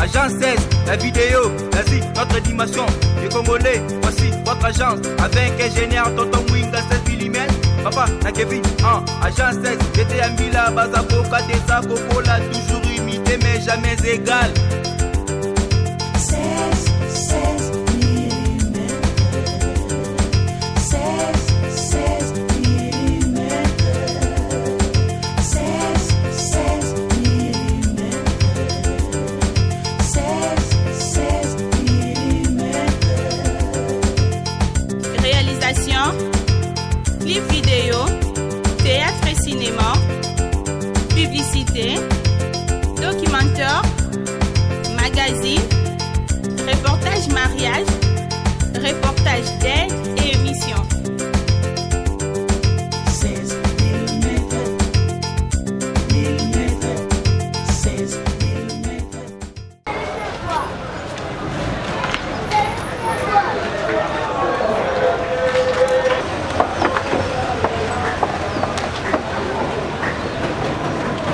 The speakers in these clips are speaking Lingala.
Agence 16, la vidéo, vas-y, notre animation. Les Congolais, voici votre agence. Avec ingénieur Tonton Mwinga 16 mm. Papa, na Kevin, Agence 16, j'étais à Mila, Bazakoka, Desa, Kokola, toujours imité mais jamais égal. 16 mm. 16 mm. 16 mm. 16 mm. Réalisation, clip vidéo, théâtre et cinéma, publicité, documentaire, magazine, reportage mariage, reportage d'aide et émission. 16 mm. 16 mm.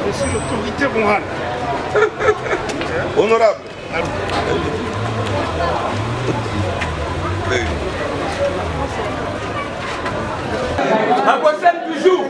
Monsieur l'autorité morale. Honorable. Apossem toujours.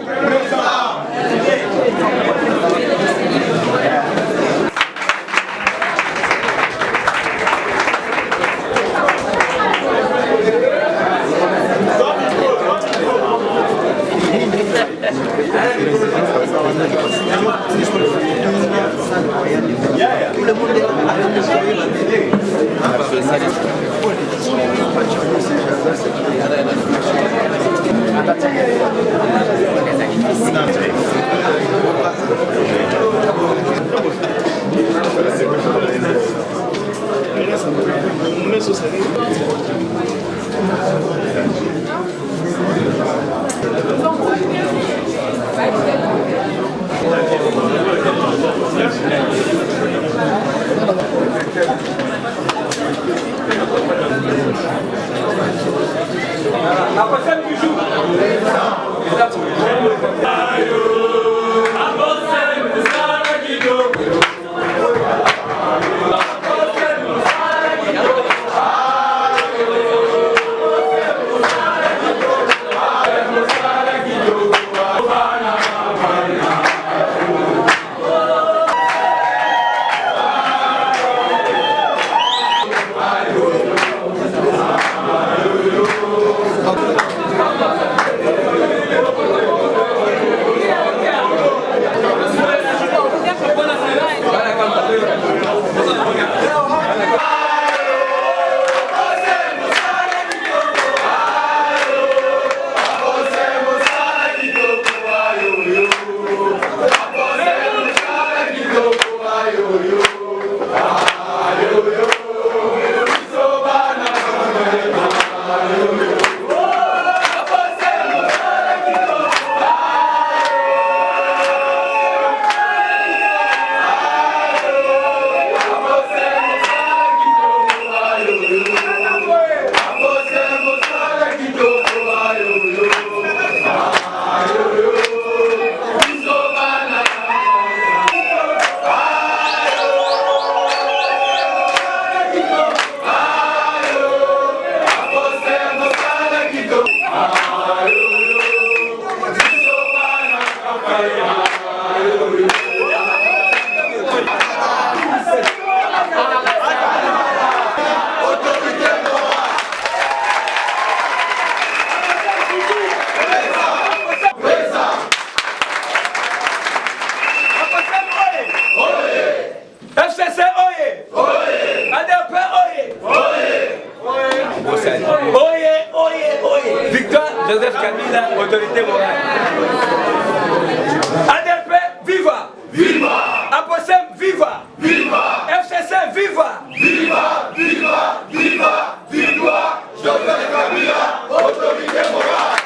Joseph Kabila, autorité morale. ADP, viva! Viva! Apossem, viva! Viva! FCC, viva! Viva! Viva! Viva! Viva! Joseph Kabila, autorité morale.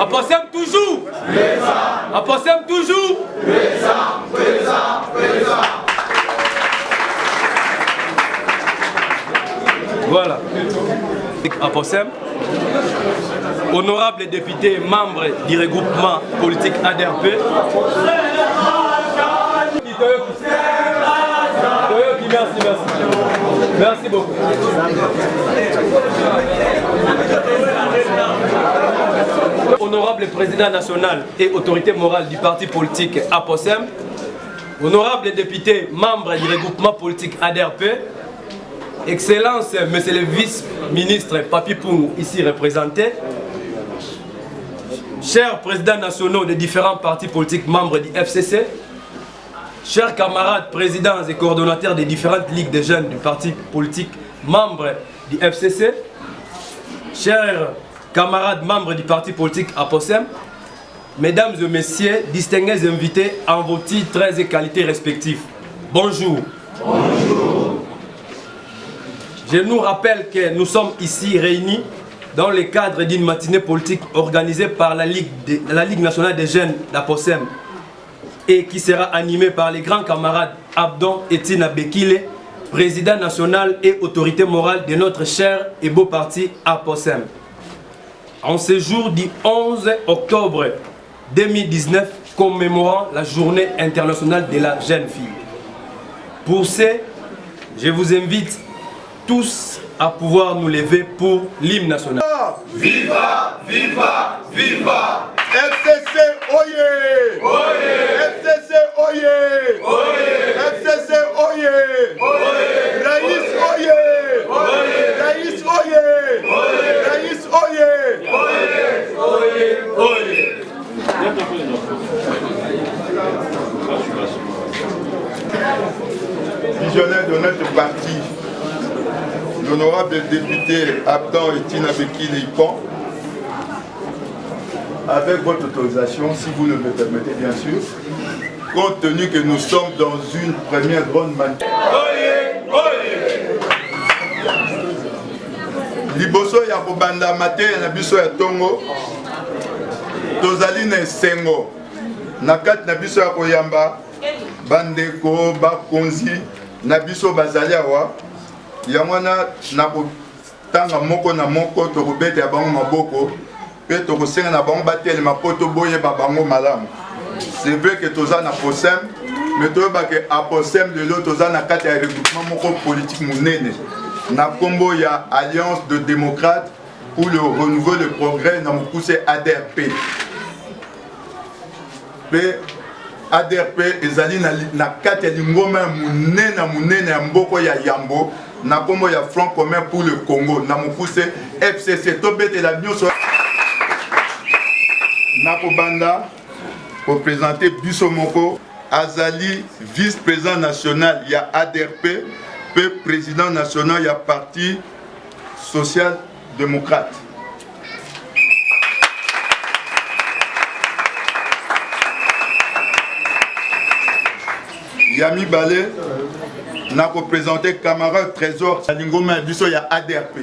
Apossem toujours! Apossem toujours! Voilà. Apossem. honorables députés membres du regroupement politique ADRP, merci beaucoup. Honorable président national et autorité morale du parti politique APOSEM, honorable député membre du regroupement politique ADRP, Excellence, monsieur le vice-ministre Papi Poungou, ici représenté, chers présidents nationaux des différents partis politiques membres du FCC, chers camarades présidents et coordonnateurs des différentes ligues de jeunes du parti politique membres du FCC, chers camarades membres du parti politique APOSEM, mesdames et messieurs, distingués invités en vos titres et qualités respectifs, bonjour. Bonjour. Je nous rappelle que nous sommes ici réunis dans le cadre d'une matinée politique organisée par la Ligue nationale des jeunes d'APOSEM et qui sera animée par les grands camarades Abdon et Tina Bekile, président national et autorité morale de notre cher et beau parti APOSEM. En ce jour du 11 octobre 2019, commémorant la journée internationale de la jeune fille. Pour ce, je vous invite tous à pouvoir nous lever pour l'hymne national. Viva, viva, viva! FCC Oye! Oye! FCC Oye! Oye! FCC Oye! Oye! Raïs Oye! Oye! Raïs Oye! Oye! Raïs Oye! Oye! Oye! Oye! Visionnaire de notre parti, l'honorable député Abdan et Tina Bekile Ipon, avec votre autorisation, si vous le permettez bien sûr, compte tenu que nous sommes dans une première grande manifestation. Liboso ya kobanda mate na biso ya tongo, tozali na esengo, na kati na biso ya koyamba, bandeko, bakonzi, na biso bazali awa, yamwana na kotanga moko na moko tokobete ya bango maboko pe tokosenga na bango batelema po toboyeba bango malamu. C'est vrai que toza na APOSEM, mais toyeba ke APOSEM lelo toza na kati ya regroupement moko politique munene na kombo ya Alliance de démocrates pour le renouveau le progrès na mokuse ADRP. Pe ADRP ezali na kati ya lingoma munene ya mboko ya Yambo na kombo ya Front commun pour le Congo na mokuse FCC to bete la nyonso na kobanda pour présenter biso moko azali vice-président national ya ADRP pe président national ya parti social démocrate. Yami Balé n'a représenté camarade Trésor Salingoma biso ya ADRP.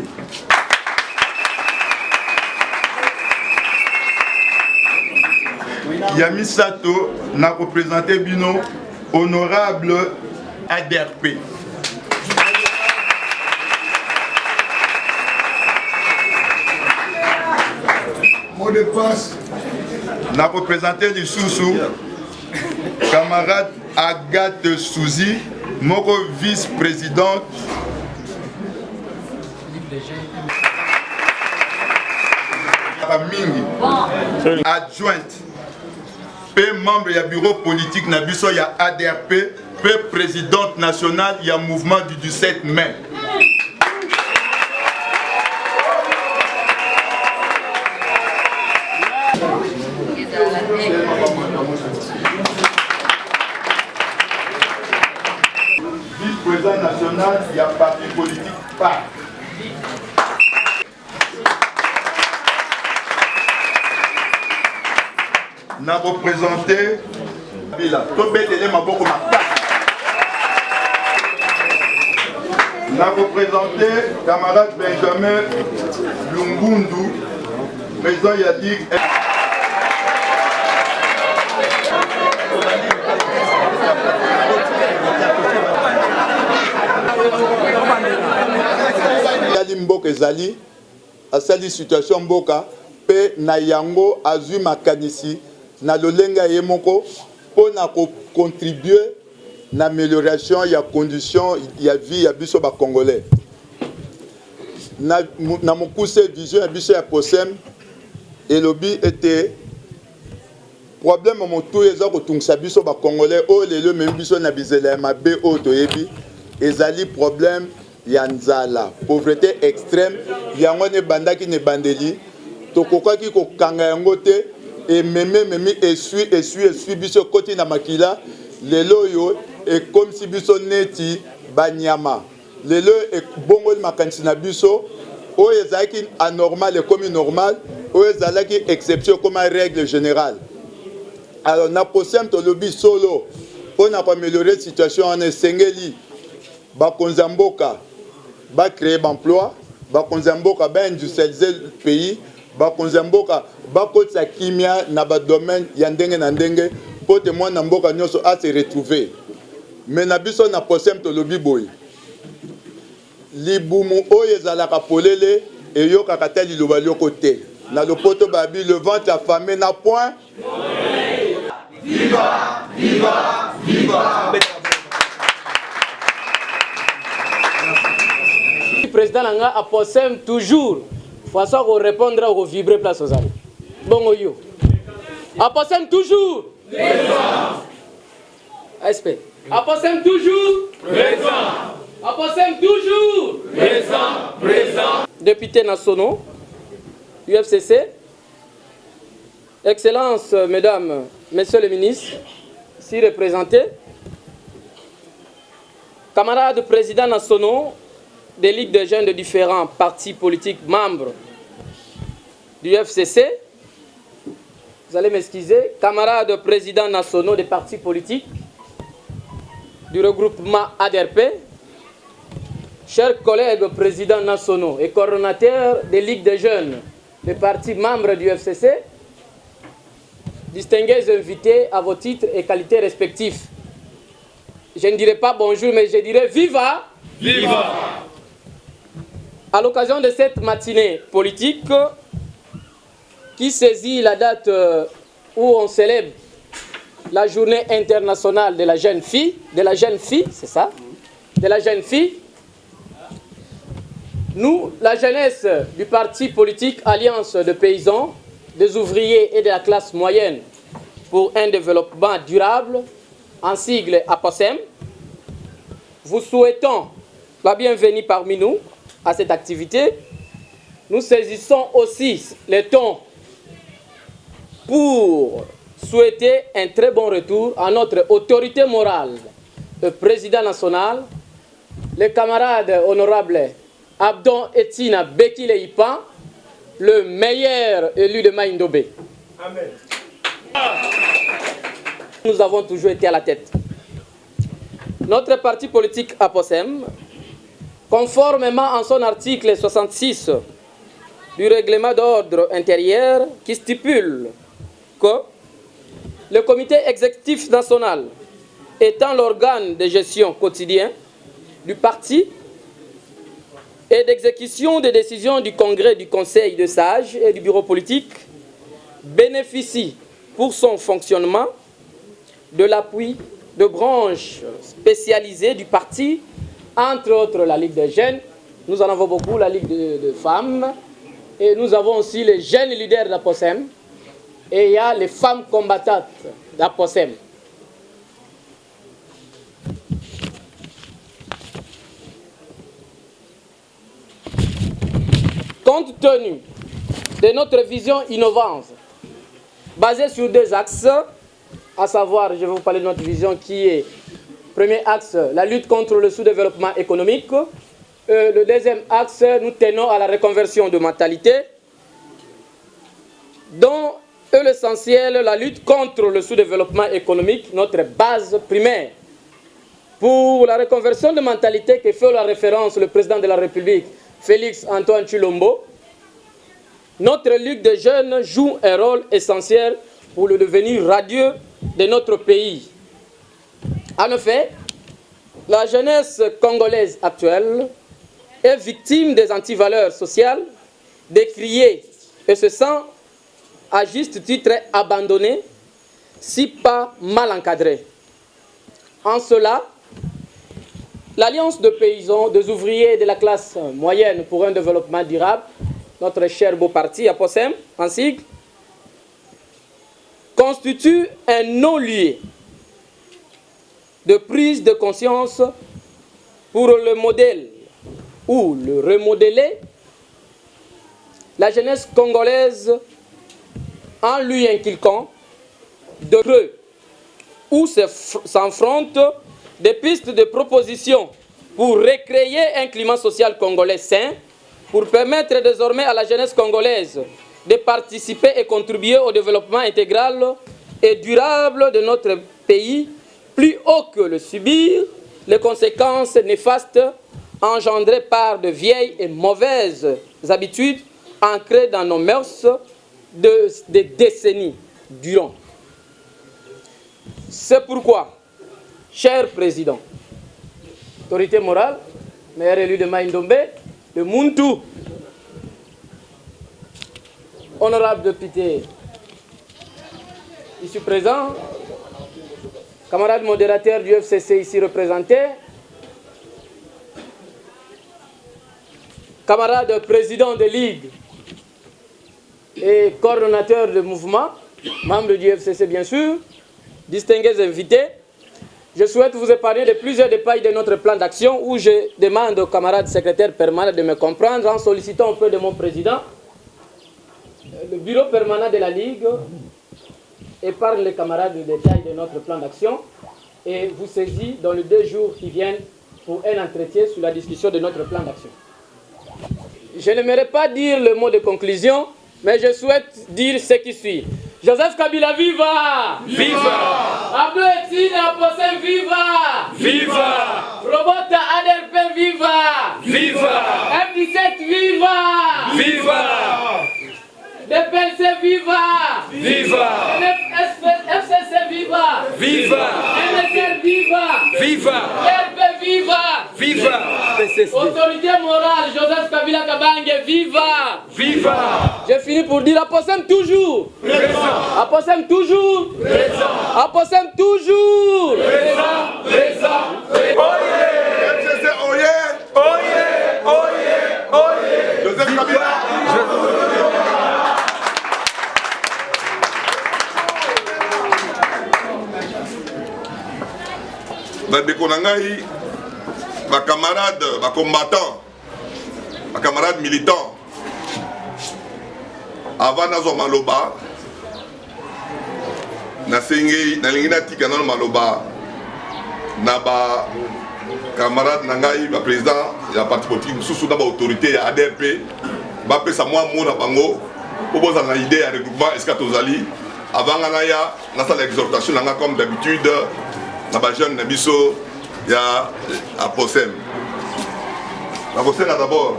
Yami Sato n'a représenté Bino honorable ADRP. Mot de passe n'a représenté du Soussou camarade Agathe Souzi, moko vice-présidente Mingi, adjointe, pe membre ya bureau politique na biso ya ADRP, pe présidente nationale ya mouvement du 17 mai. Vice-président national, il y a parti politique pas. N'a représenté n'a représenté camarade Benjamin Lungundu, président Yadig. Yali Mboka ezali asali situation Mboka pe mpe na yango azwi makanisi na lolenga ye moko mpona kocontribue na amélioration ya condition ya vie ya biso bacongolais. Na mokuse vision ya biso ya POSEM elobi ete problème motu eza kotungisa biso bacongolais oyo lelo memi biso na bizela ya mabe oyo toyebi ezali problème ya nzala, pauvreté extrême, yango ne bandaki ne bandeli tokokaki kokanga yango te memi esui biso koti na makila lelo yo comme si biso neti banyama lelo bongo makanisi na biso oyo ezalaki anormal ekomi normal oyo ezalaki exception comme règle générale. Alors na POSEM tolobi solo mpona koaméliorer situation wana esengeli bakonzi ya mboka créer d'emploi, bakonzi ya mboka industrialiser le pays, bakonzi ya mboka bakotisa kimia na domaine ya ndenge na ndenge po te mwana mboka nyonso a se retrouver. Mais na biso na POSEM tolobi boy libumu oyo ezalaka polele eyokaka te liloba lioko te na lopoto babi le ventre affamé na point. Viva, viva, viva. Président Nanga a POSEM toujours façon qu'on répondra au vibrer place aux amis. Bon yo. A POSEM toujours. Présent. ASP. A POSEM toujours. Présent. A POSEM toujours. Présent. Présent. Députés nationaux du FCC. Excellences, mesdames, messieurs les ministres, ici représentés. Camarades présidents nationaux des ligues de jeunes de différents partis politiques membres du FCC. Vous allez m'excuser. Camarades présidents nationaux des partis politiques du regroupement ADRP. Chers collègues présidents nationaux et coordonnateurs des ligues de jeunes des partis membres du FCC. Distingués invités à vos titres et qualités respectifs. Je ne dirai pas bonjour, mais je dirai viva! Viva! À l'occasion de cette matinée politique qui saisit la date où on célèbre la journée internationale de la jeune fille, c'est ça? De la jeune fille. Nous, la jeunesse du parti politique Alliance de paysans, des ouvriers et de la classe moyenne pour un développement durable, en sigle APOSEM, vous souhaitons la bienvenue parmi nous à cette activité. Nous saisissons aussi le temps pour souhaiter un très bon retour à notre autorité morale, le président national, les camarades honorables Abdon Etina Bekile Ipan, le meilleur élu de Maïndobé. Amen. Nous avons toujours été à la tête. Notre parti politique APOSEM, conformément à son article 66 du règlement d'ordre intérieur qui stipule que le comité exécutif national étant l'organe de gestion quotidien du parti et d'exécution des décisions du Congrès, du Conseil de sages et du bureau politique, bénéficie pour son fonctionnement de l'appui de branches spécialisées du parti, entre autres la Ligue des jeunes, nous en avons beaucoup, la Ligue de femmes, et nous avons aussi les jeunes leaders d'APOSEM, et il y a les femmes combattantes d'APOSEM. Compte tenu de notre vision innovante, basée sur deux axes, à savoir, je vais vous parler de notre vision qui est, premier axe, la lutte contre le sous-développement économique. Le deuxième axe, nous tenons à la reconversion de mentalité, dont l'essentiel, la lutte contre le sous-développement économique, notre base primaire. Pour la reconversion de mentalité que fait la référence le président de la République, Félix Antoine Tshilombo, notre Ligue des jeunes joue un rôle essentiel pour le devenir radieux de notre pays. En effet, la jeunesse congolaise actuelle est victime des antivaleurs sociales décriées et se sent à juste titre abandonnée, si pas mal encadrée. En cela, l'Alliance de paysans, des ouvriers et de la classe moyenne pour un développement durable, notre cher beau parti APOSEM, en sigle, constitue un non-lieu de prise de conscience pour le modèle ou le remodeler la jeunesse congolaise en lui inculquant de creux où s'affrontent des pistes de propositions pour recréer un climat social congolais sain, pour permettre désormais à la jeunesse congolaise de participer et contribuer au développement intégral et durable de notre pays, plus haut que le subir les conséquences néfastes engendrées par de vieilles et mauvaises habitudes ancrées dans nos mœurs des décennies durant. C'est pourquoi, cher Président, autorité morale, maire élu de Maïndombe, de Muntu, honorable député ici présent, camarades modérateurs du FCC ici représentés, camarades présidents de ligue et coordonnateurs de mouvement, membres du FCC bien sûr, distingués invités, je souhaite vous épargner de plusieurs détails de notre plan d'action où je demande aux camarades secrétaires permanents de me comprendre en sollicitant auprès de mon président le bureau permanent de la Ligue épargne les camarades le détail de notre plan d'action et vous saisit dans les 2 jours qui viennent pour un entretien sur la discussion de notre plan d'action. Je n'aimerais pas dire le mot de conclusion, mais je souhaite dire ce qui suit. Joseph Kabila, viva! Viva! Abdou Etienne Aposem, viva! Viva! Robota ADRP, viva! Viva! M17, viva! Viva! DPLC, viva! Viva! FCC, viva! Viva! MSR, viva! Viva! RP, viva! Viva! Autorité morale, Joseph Kabila Kabange, viva! Viva! J'ai fini pour dire Aposem toujours! Présent! Aposem toujours! Présent! Aposem toujours! Présent! Présent! Oyez! FCC, oyez! Oyez! Oyez! Oyez! Joseph Kabila. bandeko na ngai bacamarade bacombattant bacamarade militant avant nazwa maloba nalingi natika nano maloba na bacamarade na ngai baprésident ya parti politique mosusu na baautorité ya ADRP bapesa mwa mo na bango po bozala na idée ya regroupement eska tozali avant nga naya nasala exhortation na nga comme d'habitude na bajeune na biso ya APOSEM. Nakosenga d'abord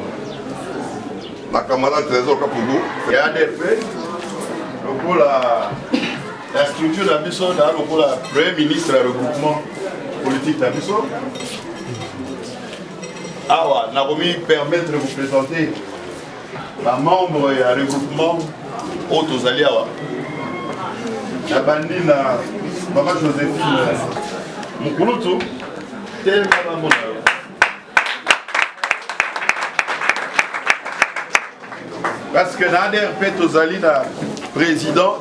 na camarade Trésor Kapougou ya ADRP lokola la structure na biso na lokola premier ministre ya regroupement politique na biso. Awa nakomi permettre de vous présenter la membre ya regroupement oyo tozali awa na bandi na mama Joséphine Mukulutu telema mona parce que na ADRP tozali na président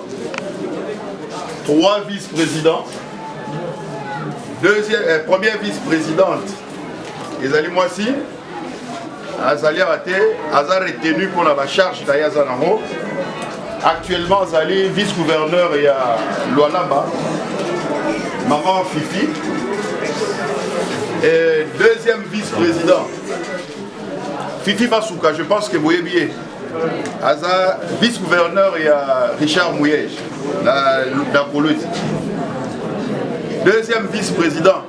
3 vice-présidents première vice-présidente ezali mwasi azali raté aza retenu pour la charge d'Ayaza Nango. Actuellement azali vice-gouverneur ya Lualaba maman Fifi. Et deuxième vice-président Fifi Masuka, je pense que vous voyez bien. Aza vice-gouverneur il y a Richard Mouyej dans Koloti. Deuxième vice-président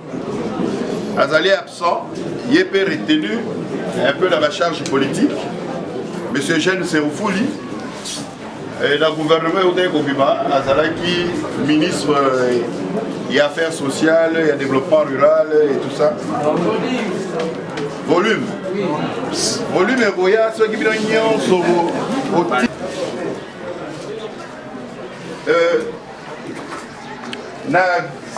Azali absent, il est retenu un peu dans la charge politique. Monsieur Jeanne Seroufouli et le gouvernement Odé Kobima Azalaki ministre et affaires sociales, et développement rural et tout ça. Volume. Volume et Goya, ceux qui viennent au na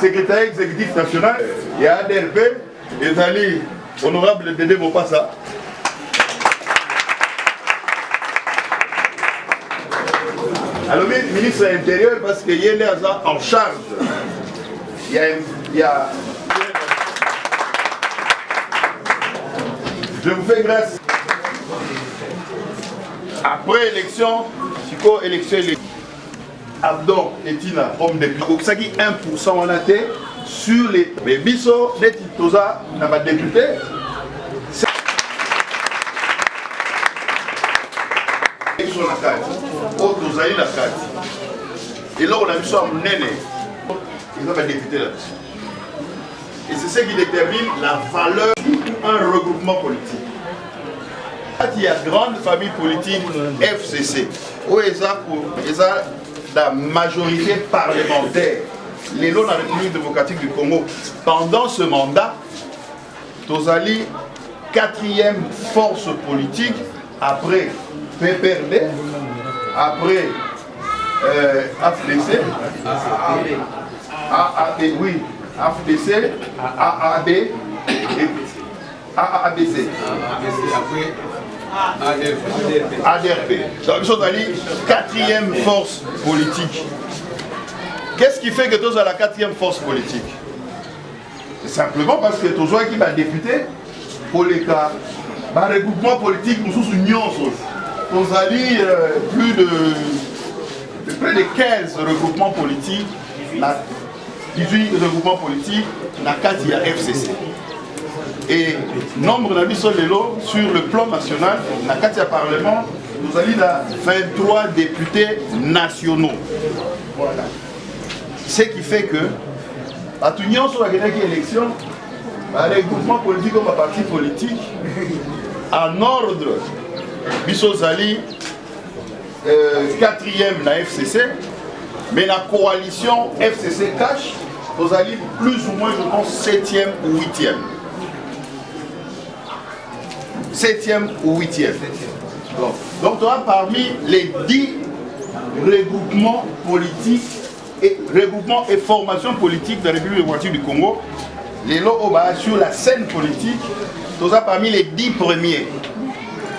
secrétaire exécutif national et ADRP ezali honorable Dédé Mopassa. Alors, ministre de l'Intérieur, parce qu'il y a en charge. Il y a... Je vous fais grâce. Après élection, élection, Abdon et Tina, homme de plus. Ça qui 1% on a été sur les. Mais Bisso, les Titosa, n'a pas député. Sur la carte, autres aïe la carte. Et là on a vu ça en néné. Ils ont député là-dessus. Et c'est ce qui détermine la valeur d'un regroupement politique. Il y a une grande famille politique FCC, où il y a la majorité parlementaire. Les lois de la République démocratique du Congo, pendant ce mandat, Tozali, 4e force politique, après PPRD, après AFDC, AAD, oui, AFDC, AAD et AADC. ADRP. Donc, nous sommes allés 4e force politique. Qu'est-ce qui fait que tous à la 4e force politique? C'est simplement parce que tous qui va député pour les cas, le regroupement politique, nous sommes unions. Nous allons plus de près de 15 regroupements politiques, 18 regroupements politiques, dans 4 il y a FCC. Et nombre d'amis sur les lots, sur le plan national, dans 4 il y a Parlement, nous allons à 23 députés nationaux. Voilà. Ce qui fait que, à tout union sur la élection, les regroupements politiques comme un parti politique, en ordre, Bisso Zali, 4e la FCC, mais la coalition FCC cash, vous allez plus ou moins, je pense, 7e ou 8e. 7e ou 8e. Donc, tu as parmi les 10 regroupements politiques, regroupements et formations politiques de la République démocratique du Congo, les lots sur la scène politique, tu as parmi les 10 premiers.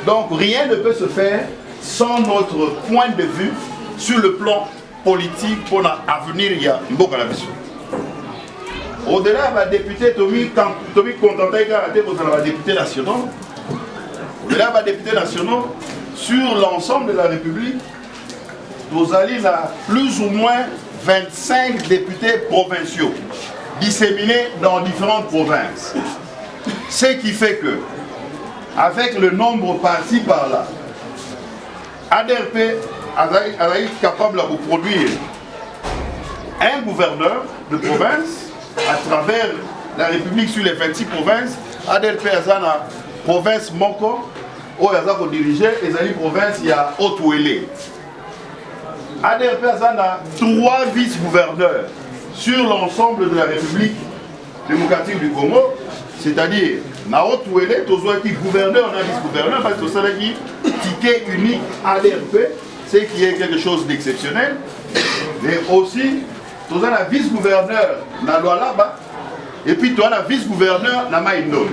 Donc rien ne peut se faire sans notre point de vue sur le plan politique pour l'avenir. Il y a Mboka Labiso. Au-delà, les députés, Tommy Contentin, les députés nationaux. Au-delà, les députés nationaux, sur l'ensemble de la République, vous allez là plus ou moins 25 députés provinciaux disséminés dans différentes provinces. Ce qui fait que, avec le nombre par-ci par-là, ADRP est capable de vous produire un gouverneur de province à travers la République sur les 26 provinces. ADRP est la province Moko, où il y a dirigé, et la province il y a Haute-Ouélé. ADRP a 3 vice-gouverneurs sur l'ensemble de la République démocratique du Congo, c'est-à-dire na Haute-Ouélé, qui gouverneur, on a vice-gouverneur, parce que c'est qui ticket unique ADRP, c'est qui est quelque chose d'exceptionnel. Mais aussi, tu as la vice-gouverneur na Lualaba, et puis tu as la vice-gouverneur na Maïndon.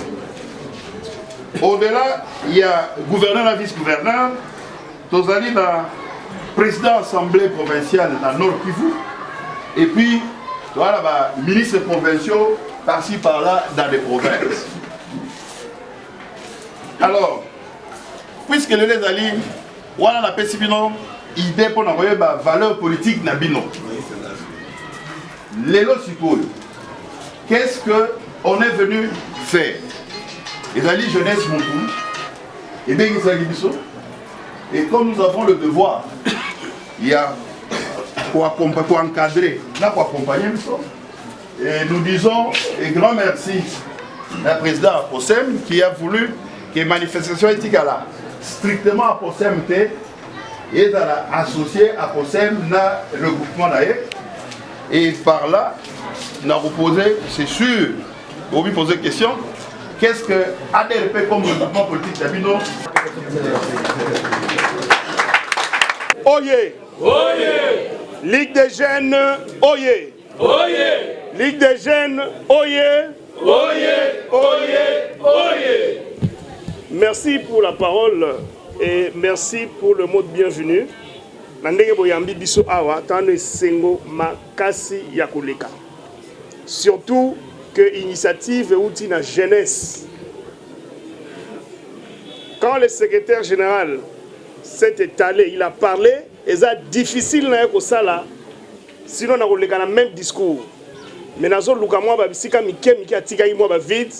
Au-delà, il y a gouverneur et vice-gouverneur, tu as la président assemblée provinciale na Nord Kivu, et puis tu as les ministres provinciaux par-ci par-là dans les provinces. Alors, puisque les alliés, on a une idée pour envoyer la valeur politique na bino. Qu'est-ce qu'on est venu faire? Les alliés jeunesse Montou, et bien les alliés biso. Et comme nous avons le devoir, il y a pour encadrer, pour accompagner biso. Et nous disons un grand merci à président Aposem qui a voulu que les manifestations éthiques là strictement Aposem et associé à Aposem dans le groupement d'ailleurs. Et par là, nous avons posé, c'est sûr, vous me posez une question, qu'est-ce que ADRP comme regroupement politique d'Abino? Oye! Oye! Ligue des jeunes, oyez. Oyez! Ligue des jeunes, oyez. Oyez! Oyez! Oyez! Merci pour la parole et merci pour le mot de bienvenue. Nandenge boyambi biso awa tano esengo makasi ya koleka. Surtout que initiative outil na jeunesse. Quand le secrétaire général s'est étalé, il a parlé, et c'est difficile na ko sala sinon na koleka na même discours. Mais nazo luka moi ba bisika mike atika moi ba vide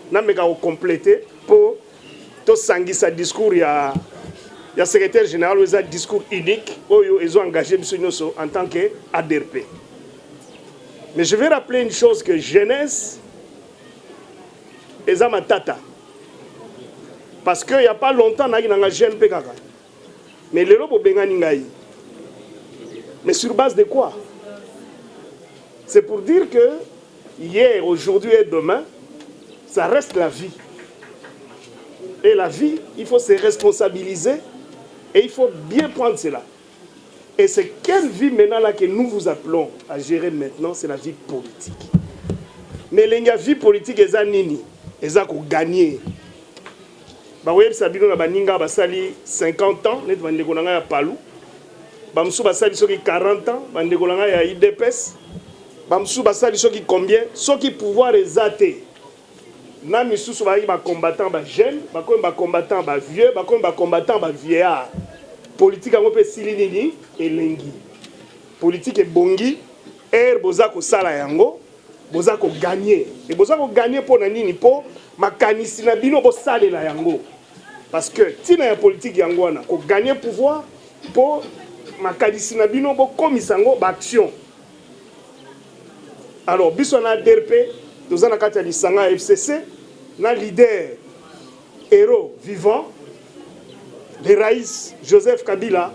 na meka ko compléter pour to sangisa discours ya secrétaire général ou un discours unique où ils ont engagé M. Nyoso en tant qu'ADRP. Mais je vais rappeler une chose que jeunesse est ma tata. Parce qu'il n'y a pas longtemps, il y a un jeune PKK. Mais les lobos bengani ngai. Mais sur base de quoi? C'est pour dire que hier, aujourd'hui et demain, ça reste la vie. Et la vie, il faut se responsabiliser. Et il faut bien prendre cela. Et c'est quelle vie maintenant là que nous vous appelons à gérer maintenant, c'est la vie politique. Mais les vie politique, ils ont nini, ils ont gagné. Bah oui, Sabino na baninga basali 50 ans, net bandekolanga ya palu. Bamsou basali soki 40 ans, bandekolanga ya IDPS. Bamsou basali soki combien? Soki pouvoir exaté. Na misusu ba combattant ba jeune, ba combattant ba vieux, ba combattant ba vieillard. Politique a pe silinini elengi. Politique est bongi, boza ko sala yango, boza ko gagner. Et boza ko gagner pour nini po makanisi na bino bo salela yango. Parce que tina ya politique yango wana ko gagner pouvoir pour makanisi na bino bo komisango ba action. Alors biso na DRP nous avons un lisanga FCC, un leader héros vivant, le Raïs Joseph Kabila,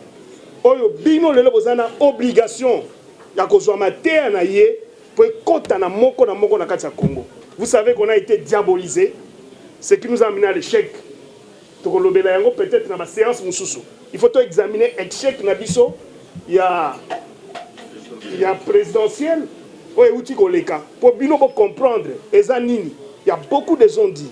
oyo bino lelo bozana obligation ya kozwa mater na ye pour kota na moko na kati ya Congo. Vous savez qu'on a été diabolisé, ce qui nous a amené à l'échec. Tokolobela yango peut-être na ba séance mususu. Il faut examiner échec na biso ya présidentiel. Oui, pour bien comprendre, il y a beaucoup de gens dit.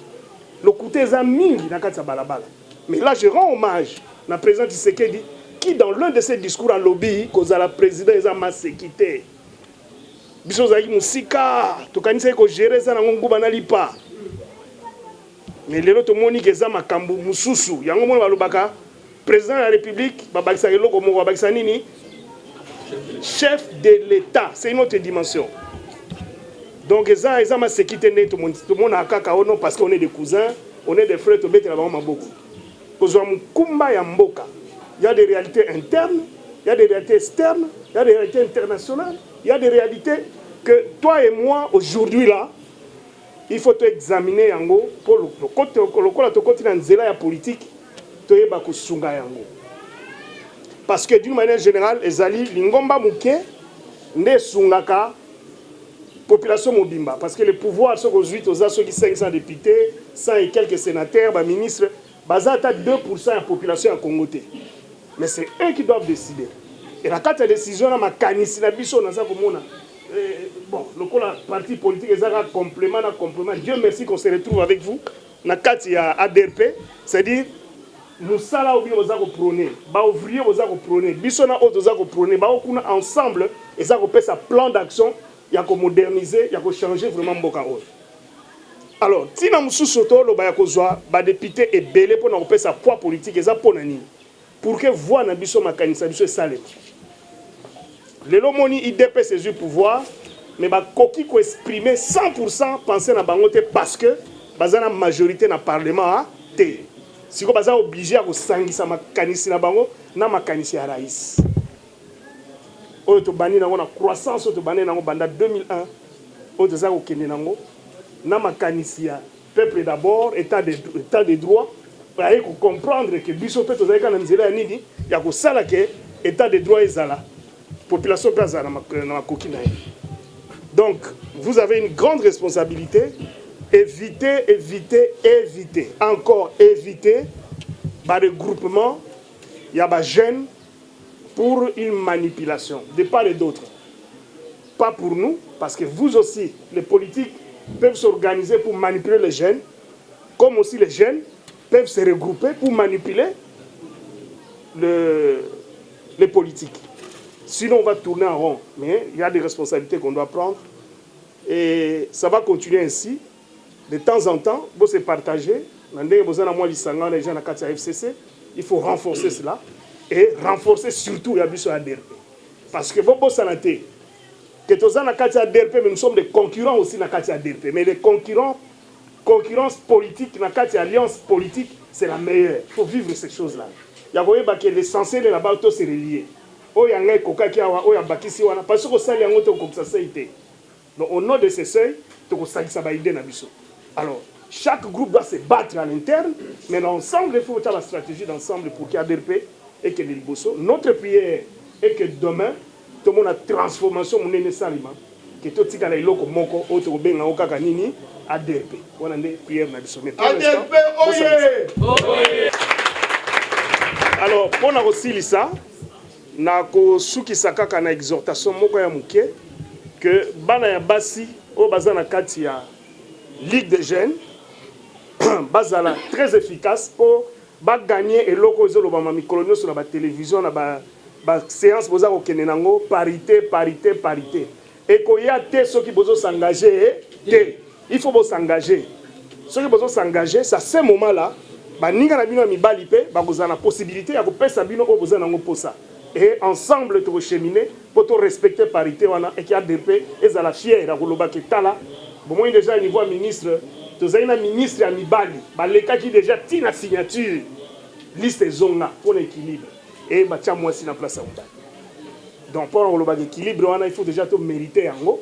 Le côté est mingi dans la balabala. Mais là, je rends hommage à la présidente Tshisekedi qui, dans l'un de ses discours en lobby, cause à la présidente, ils ont massé quitté. Biso zaki musika, to kanisa ko gérer ça na ngongo banali pas. Mais les autres monique eza makambu mususu, yango mona balobaka président de la République, babakisa eloko mo babakisa nini? Chef de l'État, c'est une autre dimension. Donc, ça m'a sécurité tout le monde a kaka non parce qu'on est des cousins, on est des frères, tout le monde a beaucoup. Il y a des réalités internes, il y a des réalités externes, il y a des réalités internationales, il y a des réalités que toi et moi, aujourd'hui là, il faut examiner yango pour le côté la politique, tu es bakusunga yango. Parce que d'une manière générale, les alliés, l'ingomba mouké, ne sungaka population mobimba. Parce que les pouvoirs sont aujourd'hui aux 500 députés, 100 et quelques sénateurs, ministres, basata 2% de la population en Congo. Mais c'est eux qui doivent décider. Et la carte de décision, la mécanisme, la biso, bon, le parti politique est un complément. Dieu merci qu'on se retrouve avec vous. La carte, il y a ADRP, c'est-à-dire, nous sommes prôner, ouvrier prôner, bisona autres prôner, ensemble et ça un plan d'action, il y a moderniser, il y a changer vraiment Mboka. Alors, si nous sommes ba député et belé pour nous sa poids politique et ça pour nani, pour que voix na biso makanisa biso salé. Les lomoni IDP ses pouvoir, mais ba koki ko exprimer 100% penser na bangote parce que bazana majorité na parlement té. Si vous êtes obligé à vous sangisa makanisi na bango na makanisi ya raïs. Oyo to bani na croissance to bani na banda 2001 oyo to za ko kende nango na makanisi ya peuple d'abord état de droit pour comprendre que biso pe to za kana nzela nini ya ko sala ke état de droit ezala population pe za na makoki na. Donc vous avez une grande responsabilité. Éviter, encore éviter, par regroupement, il y a des jeunes, pour une manipulation de part et d'autre. Pas pour nous, parce que vous aussi, les politiques peuvent s'organiser pour manipuler les jeunes, comme aussi les jeunes peuvent se regrouper pour manipuler les politiques. Sinon, on va tourner en rond. Mais il y a des responsabilités qu'on doit prendre. Et ça va continuer ainsi. De temps en temps, vous se partager. Les gens à FCC, il faut renforcer cela. Et renforcer surtout la mission ADRP. Parce que vous savez que tous les ADRP, mais nous sommes des concurrents aussi dans la ADRP. Mais les concurrence politique, dans la alliance politique, c'est la meilleure. Il faut vivre ces choses-là. Il y a que l'essentiel de la base, c'est relié. Donc, au nom de ces seuils, alors, chaque groupe doit se battre à l'interne, mais ensemble, il faut avoir la stratégie d'ensemble pour qu'il y ait ADRP et que les Liboso. Notre prière est que demain, tout le monde a transformation, mon aîné Salima, que tout le monde a l'iloko moko, autre ben na oka kanini, ADRP. On a des prières dans le sommet. ADRP, oye! Alors, pour nous aussi, ça, nako suki sakaka na exhortation moko ya muke que bana ya basi o bazana kati ya Ligue des jeunes bazala très efficace pour gagner et loko zolo ba mikolo sur la télévision na ba séance boza ko kenenango parité et ko ya te ceux qui besoin s'engager il faut s'engager ceux qui besoin s'engager ça ce moment là ba ninga na bino mibali pe ba kozana possibilité ya ko pesa bino o boza nango posa. Et ensemble, tu vas cheminer pour te respecter parité et qui a DP et à la fière à Goloba Ketala. Bon, moi déjà niveau ministre, tu as un ministre à Mibali, les cas qui déjà tient la signature, liste zona pour l'équilibre. Et bah tiens moi aussi la place à Mibali. Donc pour Goloba l'équilibre, il faut déjà te mériter en haut.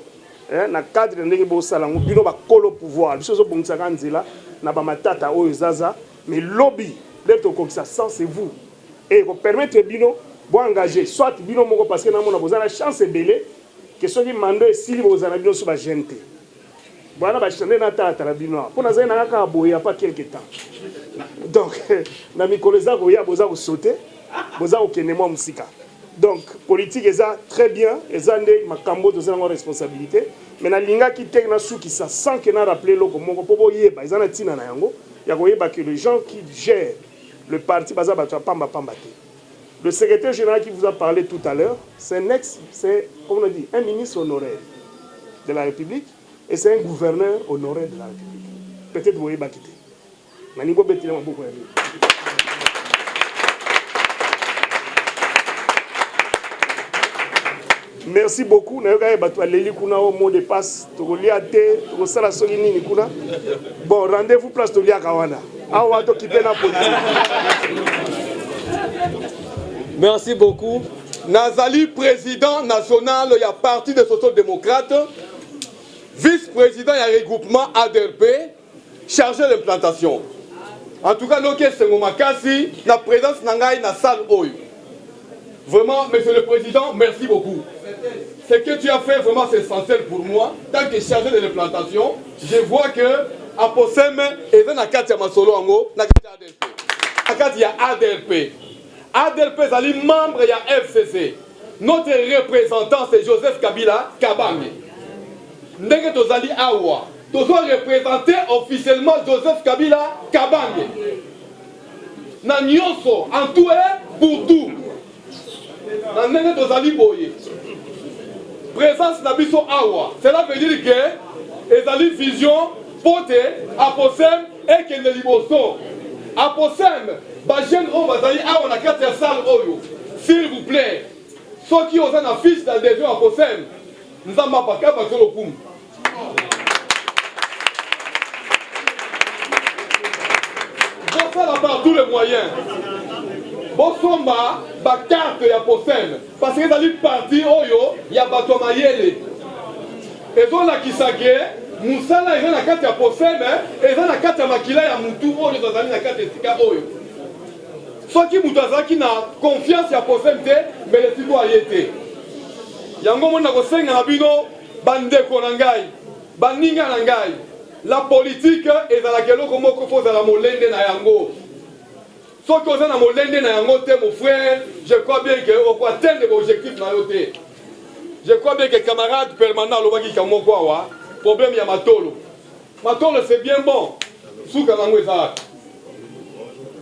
Na cadre de n'engue salango, bino ba kolo pouvoir. Les choses bon ça là, na ba matata o zaza, mais lobby, l'être comme ça, c'est vous. Et vous permettre bino bon engagé soit bino moko parce que na mona bozana chance belé que ceux qui mando et si bozana bino sur ba gente bana ba chande na tata la bino pour na zena ka boya pas quelque temps donc na mikoleza ko ya boza ko sauter boza ko kene mo musika donc politique eza très bien eza nde makambo dozana ngo responsabilité mais na linga ki tek na suki ça sans que na rappeler loko moko po boyeba eza na tina na yango ya koyeba que les gens qui gèrent le parti baza ba pamba pamba te. Le secrétaire général qui vous a parlé tout à l'heure, c'est comme on a dit, un ministre honoraire de la République et c'est un gouverneur honoraire de la République. Peut-être vous voyez Bakité. Merci beaucoup. Mot de passe. Bon, rendez-vous place de Lia Kawana. Merci beaucoup. Nazali, président national, il y a parti des sociaux-démocrates, vice-président, il y a regroupement ADRP, chargé d'implantation. En tout cas, nous sommes la présence Nangaï dans la salle Oyo. Vraiment, monsieur le président, merci beaucoup. Ce que tu as fait, vraiment, c'est essentiel pour moi. Tant que chargé de l'implantation, je vois que à Possem, et dans la carte, il y a Masolo Ango, dans la carte, il y a ADRP. ADRP Zali, membre de la FCC. Notre représentant, c'est Joseph Kabila Kabange. Ndenge Tozali Awa. Nous doit représenter officiellement Joseph Kabila Kabange. Na nyonso, en tout et pour tout. Na ndenge Tozali Boye. Présence Nabiso Awa. Cela veut dire que Ezali Vision, Pote, Aposem et Kendeliboso. Aposem. S'il vous plaît, ceux qui ont un fiche d'adhésion à Possem, nous n'avons pas qu'à passer le coup. Vous faites par tous les moyens. Vous sommes la carte à Possem. Parce que dans les partis, il y a Batomayele. Et donc, la Kisage, Moussala est dans la carte à Possem, et dans la carte à Makila, il y a Moutou, il y a la carte à Sika. Ceux qui ont confiance à Possem, mais les citoyens. La politique est dans laquelle on peut faire la molende na yango. Ce que vous avez mon frère, je crois bien qu'on peut atteindre les objectifs. Je crois bien que les camarades permanents, le problème, il y a Matolo. Matolo, c'est bien bon.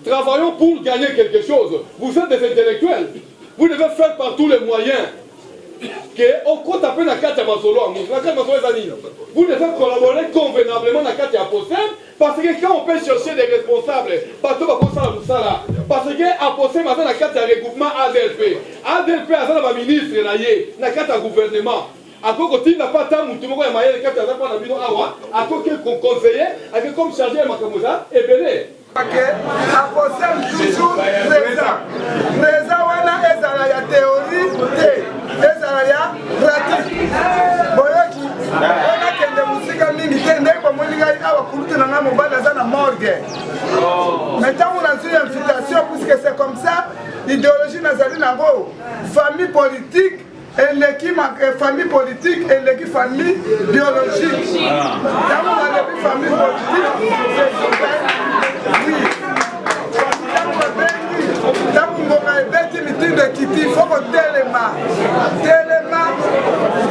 Travaillons pour gagner quelque chose. Vous êtes des intellectuels. Vous devez faire par tous les moyens. Vous devez collaborer convenablement dans le Aposem, parce que quand on peut chercher des responsables, parce que Aposem a dans le regroupement ADLP. ADLP a dans le ministre, dans le gouvernement. À côté, il n'a pas tant de temps, à côté, conseiller, comme chargé de Makamosa, et Béné. Aposem toujours présent. Présent, on a la théorie, ezala ya pratique. Boyoki, on a kende musika mingi te ndenge bomoni ngai awa kulutu na nga mobali aza na morgue. Maintenant on a une invitation puisque c'est comme ça, idéologie nazali nango, famille politique et l'équipe famille politique et l'équipe famille biologique. Dans on a l'équipe famille politique, oui. Dans beti mitin de kiti foko telema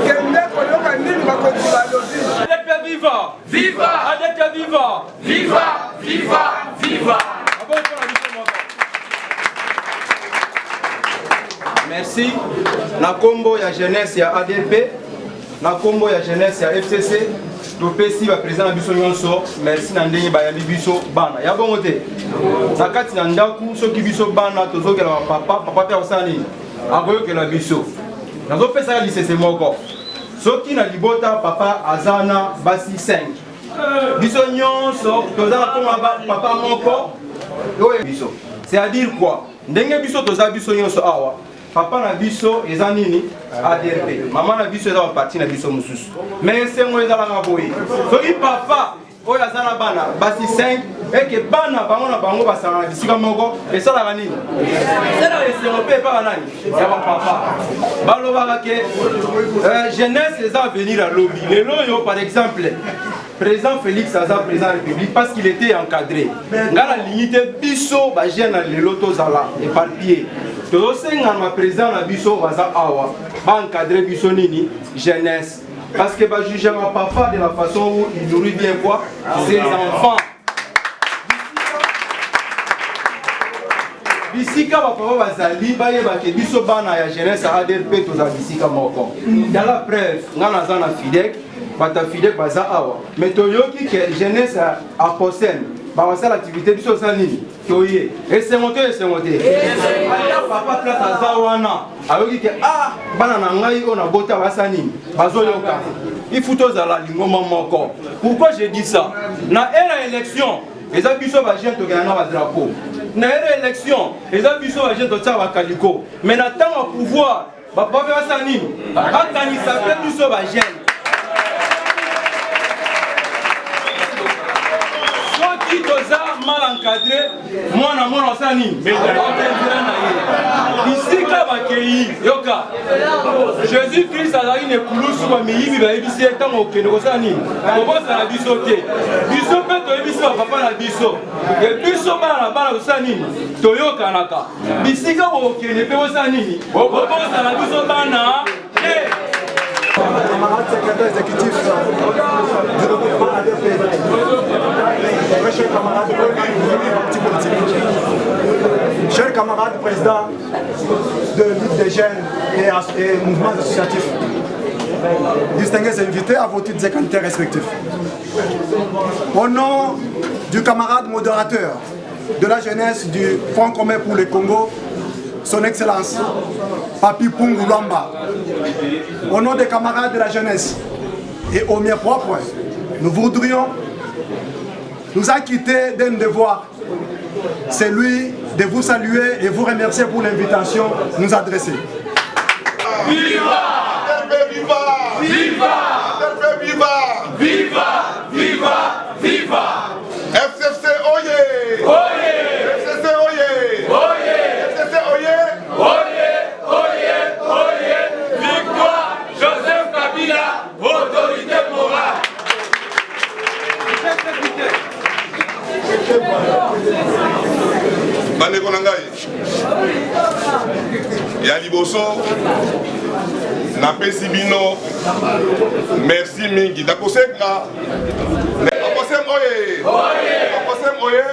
kende koyoka nini bakoki balobi ADP viva viva ADP viva viva viva viva. Merci na kombo ya jeunesse ya ADP na kombo ya jeunesse ya FCC topesi ba président biso nyonso merci na ndenge bayambi biso bana ya bongo te na kati na ndaku soki biso bana tozokela papa pe osala nini akoyokela biso nazopesa ya lisese moko soki na libota papa azana basi 5 biso nyonso tozala koma papa moko oyo biso c'est-à-dire quoi ndenge biso toza biso nyonso awa papa na biso eza nini ADLP mama na biso eza parti na biso mususu mais sengo eza la boye soki papa oyo aza na bana basi 5 eke bana bango na bango basala na bisika moko esalaka nini esalaka esengo mpe epaka nani ya bapapa balobaka ke jeunesse eza avenir à lobi lelo oyo par exemple président Félix aza président de la République parce qu'il était encadré nga na lingi te biso bagene na lelo tozala éparpillé tozosenga na président na biso baza awa baencadre biso nini jeunesse parce que bajugera papa de la façon où il nourrit bien quoi ses enfants. Bisika bapapa bazali bayebake biso bana ya jeunesse ya ADLP toza bisika moko dans la preuve nga naza na FIDEC bata FIDEC baza awa mais toyoki ke jeunesse ya Aposem basala l'activité biso osala nini toye esengo te papa place aza wana ayoki ke bana na ngai oyo nabota basala nini bazoyoka il faut tozala lingoma moko. Pourquoi j'ai dit ça? Na era élection eza biso bagene tokenda na badrapeau na era élection eza biso bagene totia bakaliko mais na ntango ya pouvoir bapapa mpe basala nini bakanisa mpe biso bagene soki toza mal encadré mwana osala nini bisika bakei yoka Jésus Christ azalaki na ekulusu bamiyibi bayebisi ye ntango okende kosala nini kobosana biso te biso mpe toyebisi bapapa na biso e biso bana na bana kosala nini toyokanaka bisika bokende mpe bosala nini bobosana biso bana Camarade secrétaire exécutif du regroupement ADP, très chers camarades du parti politique, chers camarades présidents de Ligue des jeunes et mouvements associatifs, distingués invités à vos titres et qualités respectifs. Au nom du camarade modérateur de la jeunesse du Front commun pour le Congo, son Excellence, Papi Pungu Lwamba, au nom des camarades de la jeunesse et au mien propre, nous voudrions nous acquitter d'un devoir, celui de vous saluer et vous remercier pour l'invitation nous adresser. Viva! Viva! Viva! Viva! Viva! Viva! Viva! FCC Oye! Oye! FCC Oye! Oye! FCC Oye! Oye! Oye! Oye! Victoire Joseph Kabila, autorité morale! Bandeko napesi bino merci mingi nakosenga Aposem oye Aposem oye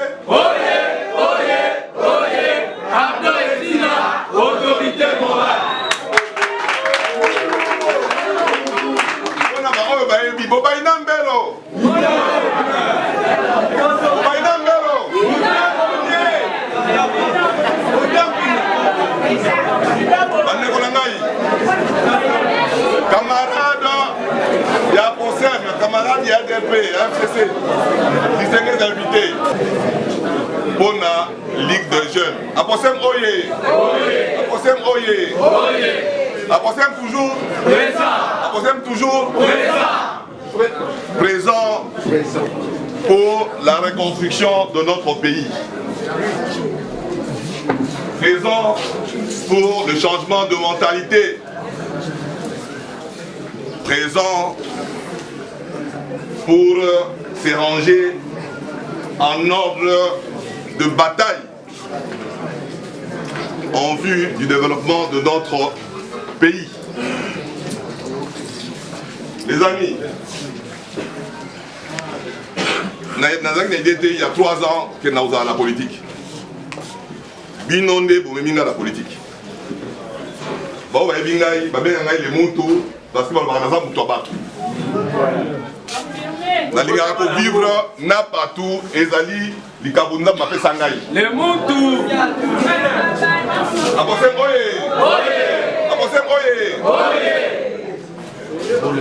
Abdo Esina, autorité morale. Bona ba oyo bayebi bobayina mbelo bobayina mbelo bandeko na ngai camarade ya Aposem, camarade ya ADP, ya FCC distingués invités pour la Ligue des Jeunes. Aposem oye Aposem oye Aposem toujours Aposem toujours présent pour la reconstruction de notre pays. Présent pour le changement de mentalité. Présent pour se ranger en ordre de bataille en vue du développement de notre pays. Les amis, il y a 3 ans que nous avons la politique. Binonde pour la politique. Bon, les moutons, parce que nous avons na lingaka ko vivre na partout ezali likabunda mape sangai les Moutou Aposem oye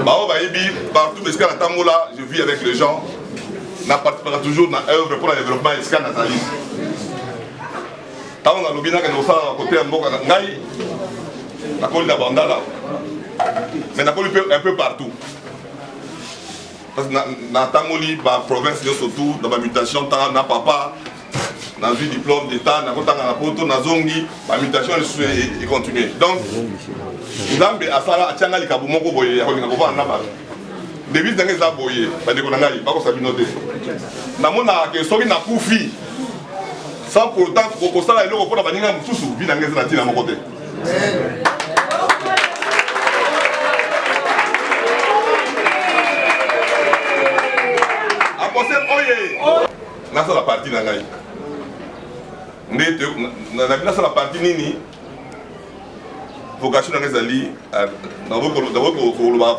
bao bayebi partout parce que na tambola je vis avec les gens na participera toujours na œuvre pour le développement iska nazali tant na lobina que nous ça côté mboka ngai na koli na bandala mais na koli un peu partout. Parce que dans la province, surtout dans la mutation, dans la papa, dans le diplôme d'État, dans la poto, dans la zongi, la mutation est continuée. Donc, nous avons à Sala, à Tchanga, les Kabumoko, Boye, à Kolingaba, à Napa. Des villes dans les aboyés, pas de Konangaï, pas de Sabinote. Nous avons que Sori n'a pas fille. Sans pour autant, pour ça, il y a un peu de Baninga Moussou, vie dans les Natines à mon côté. Nasa la partie nangai. Ndete na nasa la partie nini. Vocation nangai zali na voko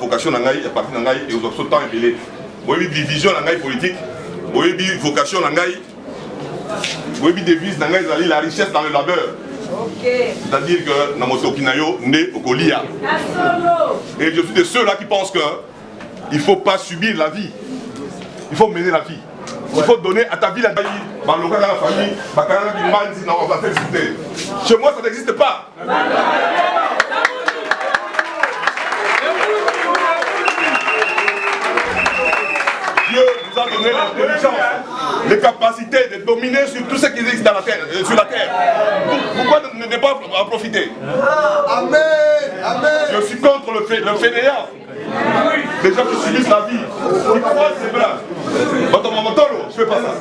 vocation nangai a partie nangai et aux temps épelé. Boyebi division nangai politique, boyebi vocation nangai. Boyebi devise nangai zali la richesse dans le labeur. C'est-à-dire que na moto kinayo né au Kolia. Et je suis de ceux là qui pensent que il faut pas subir la vie. Il faut mener la vie. Il faut donner à ta vie la famille, la famille, chez moi ça n'existe pas. Dieu nous a donné l'intelligence, les capacités de dominer sur tout ce qui existe dans la terre, sur la terre. Pourquoi ne pas en profiter? Amen. Je suis contre le fainéant. Les gens qui subissent la vie, qui croient c'est bras. Je fais pas ça.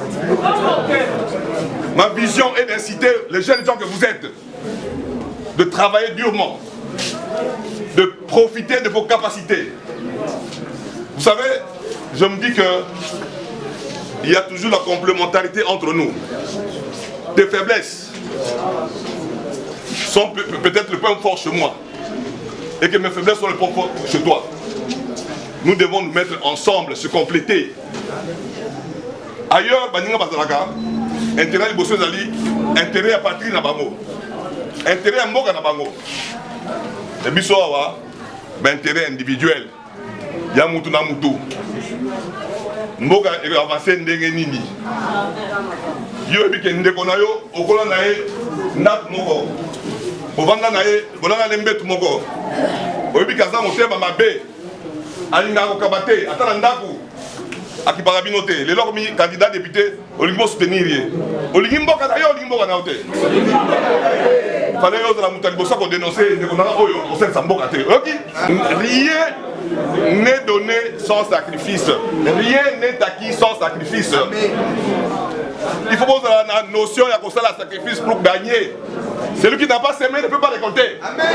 Ma vision est d'inciter les jeunes gens que vous êtes de travailler durement, de profiter de vos capacités. Vous savez, je me dis que il y a toujours la complémentarité entre nous. Tes faiblesses sont peut-être le point fort chez moi et que mes faiblesses sont le point fort chez toi. Nous devons nous mettre ensemble, se compléter. Ailleurs, Baninga Bazalaka, intérêt de Bosso Zali, intérêt à partir de Bango, intérêt à Moga Nabango. Et Bissoawa, intérêt individuel. Yamutu Namutu. Moga est avancé Ndenge Nini. Yo Bike Ndekonayo, Okola Nae, Nat Mogo. Ovanga Nae, Bonanga Lembet Mogo. Obikaza Motema Mabe. Alinga Okabate, Atalandaku. Akipara binote, les lormi candidat député, Oligbo soutenir. Oligimbo Kadayo, Oligimbo Kanaote. Fallait que la moutali bossa qu'on dénonçait, on a au sein de Sambo Kate. Rien n'est donné sans sacrifice. Rien n'est acquis sans sacrifice. Il faut avoir la notion, il y a ça la sacrifice pour gagner. Celui qui n'a pas semé ne peut pas récolter. Amen.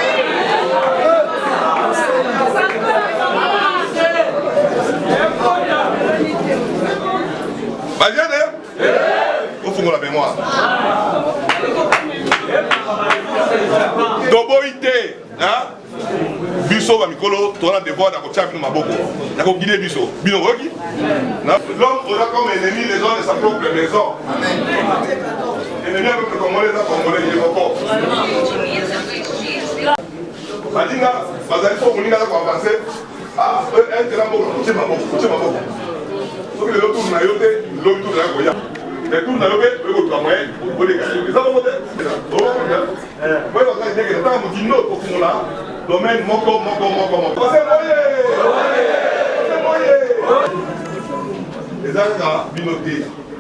Au fond de la mémoire. Doboïté, biso ba mikolo, tu as devoir d'accrocher avec ma boko. D'accord, guider biso. Bino roki. L'homme aura comme ennemi les gens de sa propre maison. Ennemi avec le Congolais, ça Congolais, il est encore. Madinga, bazali faut qu'on y aille pour avancer. Ah, un de la boko, c'est ma boko. Donc le tour na yote, l'autre tour na goya. Le tour na yote, le tour na moyen, pour les gars. Ça va monter. Moi, je vais dire que dans mon dino pour qu'on là, domaine moko. C'est moyen. Les gens binoté.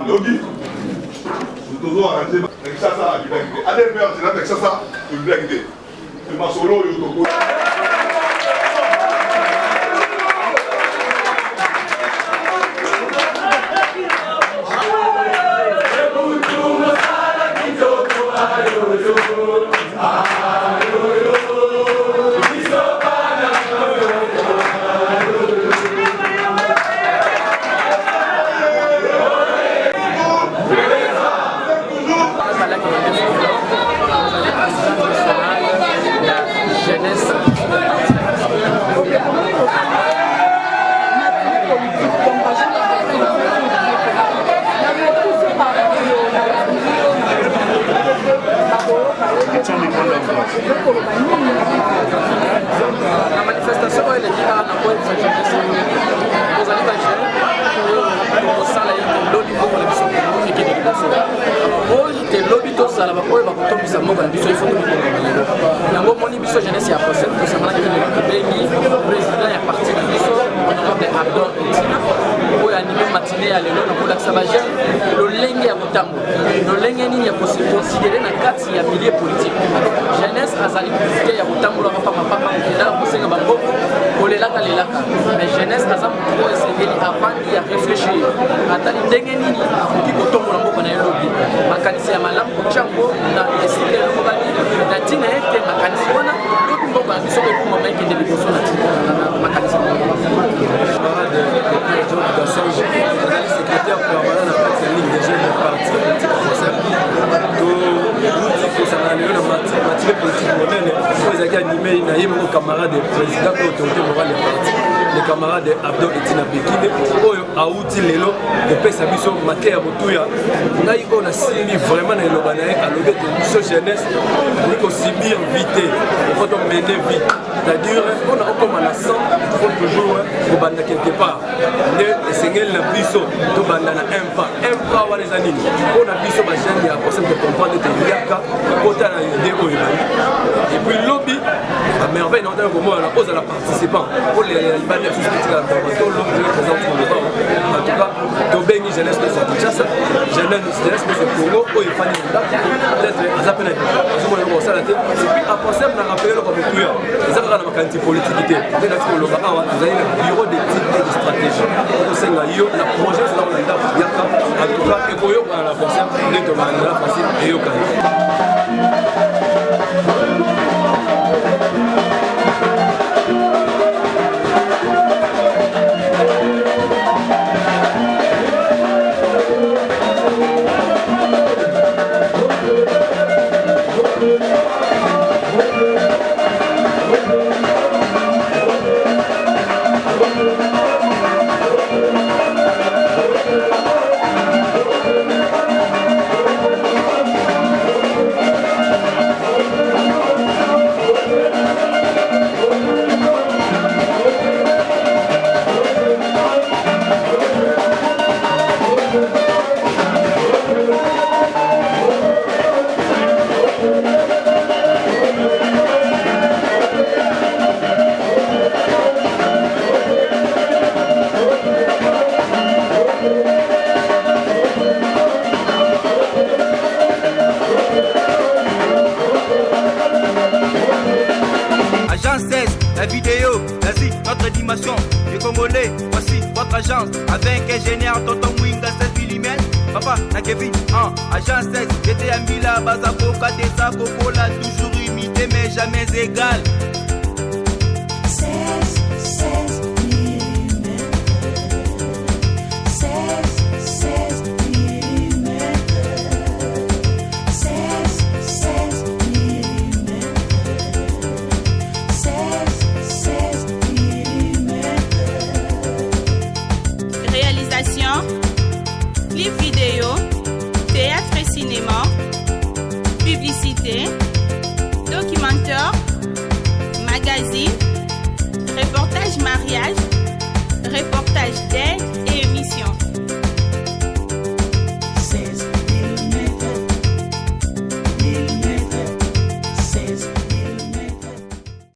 Logi. Nous devons arranger avec ça à l'université. Allez faire c'est avec ça à l'université. C'est ma solo et autour. La manifestation elle est là dans le jeunesse. Vous allez voir au sala il lobby pour les biso qui est de biso. Oyi te lobby to sala ba oyi ba ko to bisa mo ba biso il faut que yango moni biso jeunesse ya procès to sama na ke bengi président ya parti de biso honorable Abdon oyi animé matinée à lelo na ko laksa ba jeune lolenge ya mutambo lolenge nini ya considérer na kati ya milieu politique jeunesse azali politique ya mutambo la papa la kosenga bango kolelaka lelaka mais jeunesse aza moto oyo esengeli avandi ya réfléchir atali ndenge nini akoki kotombola mboka na ye lobi makanisi ya malamu kotyango na esika eloko bani na ntina ete makanisi wana lobi mboka na biso ekumama ekende liboso na makanisi azali secrétaire permanent na kati ya ligue des jeunes de parti kozala lelo na matine politique monene oyo ezalaki animé na ye moko camarade président mpe autorité morale ya parti le camarade Abdon Etina Bekine oyo auti lelo kopesa biso make ya motuya ngai oyo nasimbi vraiment na eloba na ye alobi ete biso jeunesse ali kosibir vite ifo tomene vite c'est-à-dire mpona okoma na 100 faut toujours kobanda quelque part nde esengeli na biso tobanda na un pas wana eza nini mpona biso bajeune ya kosem de comprendre ete yaka kota na ide oyo ebani epuis lobi bamerveille na otala komona ozala participant olela libani ya susu etikala tolo présente pour le temps en tout cas tobengi jeunesse nyonso ya kinshasa jeunesse nyonso ya congo oyo efani na ndako peut-être aza mpe na azomona eloko kosala te epuis apensem na rappele eloko motuya eza kaka na makanisi politiki te nde nati koloba awa ezali na bureau d'éthique et de stratégie okosenga yo na projet ezalako na ndako yaka en tout cas ekoyokana na pensem nde tobalandela facile eyokani. La vidéo, vas-y, notre animation. Les Congolais, voici votre agence. Avec ingénieur Tonton Mwinga, 7 mm. Papa, na Kevin, agent 16, j'étais à Mila, Bazako, Katesa, Kokola, toujours imité mais jamais égal. 16 millimètres. 16 millimètres. 16 millimètres. 16 millimètres. Réalisation, clip vidéo, théâtre et cinéma, publicité, documentaire, magazine, reportage mariage,